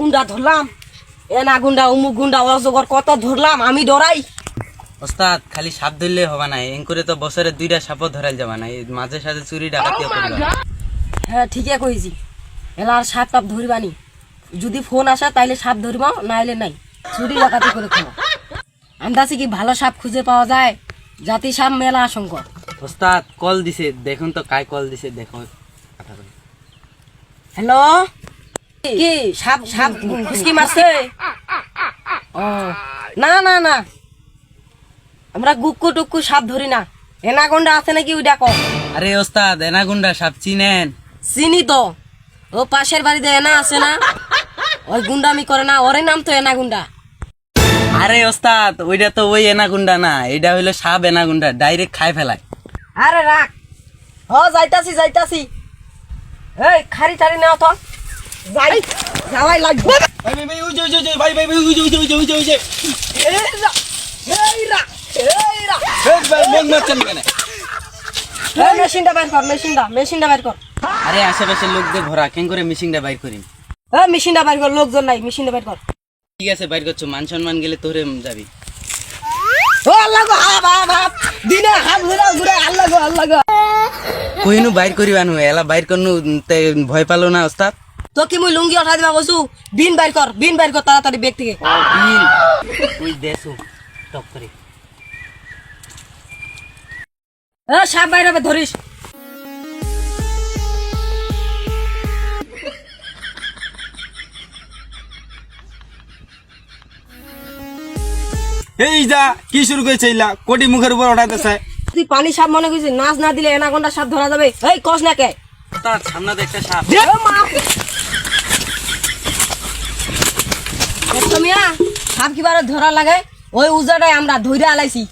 গুন্ডা ধরলাম, এনা গুন্ডা উমুক গুন্ডা অজগর কত ধরলাম, আমি ডরাই। ওস্তাদ খালি সাপ ধরলে হবে না, এন করে তো বছরে 2টা সাপও ধরাল যাবে না, এই মাঝে সাঝে চুরি ডাকাতিও করবা। হ্যাঁ ঠিকই কইছি, এলা আর সাপ টাপ ধরবানি, যদি ফোন আসে তাইলে সাপ ধরবা, নাইলে নাই, চুরি ডাকাতি করে খাবো। আন্দাজে কি ভালো সাপ খুঁজে পাওয়া যায়? জাতি সাপ মেলা আশঙ্কা। ওস্তাদ কল দিছে, দেখুন তো কাই কল দিছে, দেখো। হ্যালো, কি সাপ সাপ খুশকি মারছে? ও না না না, আমরা গুক্কু টুক্কু সাপ ধরি না। এনাগন্ডা আছে নাকি ওই ডাকো। আরে ওস্তাদ এনাগুন্ডা সাপ চিনেন? চিনি তো, ও পাশের বাড়িতে এনা আছে না, ওই গুন্ডামি করে না, ওর নাম তো এনাগুন্ডা। আরে ওস্তাদ ওইটা তো ওই এনাগুন্ডা না, এটা হইলো সাপ এনাগুন্ডা, ডাইরেক্ট খাই ফেলায়। আরে রাখ, যাইতাছি যাইতাছি, এই খারি টারি নাও তো, যাই যাওয়াই লাগবে। ভাই ভাই ভাই, ওই যে ভাই ভাই ভাই, ওই যে এই রা, এই রা, এই রা। ভাই মেঘ মারছেন কেন? এই মেশিনটা বের কর, মেশিনটা বের কর। আরে আশেপাশের লোকদের ভরা, কেন করে মিশিংটা বাইর করিম? এই মেশিনটা বের কর, লোকজন নাই, মেশিনটা বের কর। ঠিক আছে বাইর করছো, মান সম্মান গেলে তোরে যাবি। ও আল্লাহ গো, হাপ হাপ হাপ, দিনে হাপ ঘুরাও ঘুরাও, আল্লাহ গো আল্লাহ গো। কইনু বাইর করিবানু, এলা বাইর করনু তে ভয় পালো না ওস্তাদ? তো কি মুই লুঙ্গি উঠাই দিবা কইছু? বিন বাইর কর তাড়াতাড়ি ব্যাগ থেকে। বিল ওই দেসু টপ করে। সাপ বাইর হবে, ধরিস। এই যা কি শুরু করেছে ইলা কোটি মুখের উপর ওঠাইতেছে। তুই পানি সাপ মনে করছিস, নাচ না দিলে এনাগন্ডা সাপ ধরা যাবে? এই কস না কে? ওস্তাদ সামনে তো একটা সাপ। দেখছো মিয়া, সাপ কিবারে ধরা লাগে, ওই উজাটাই আমরা ধইরা আলাইছি।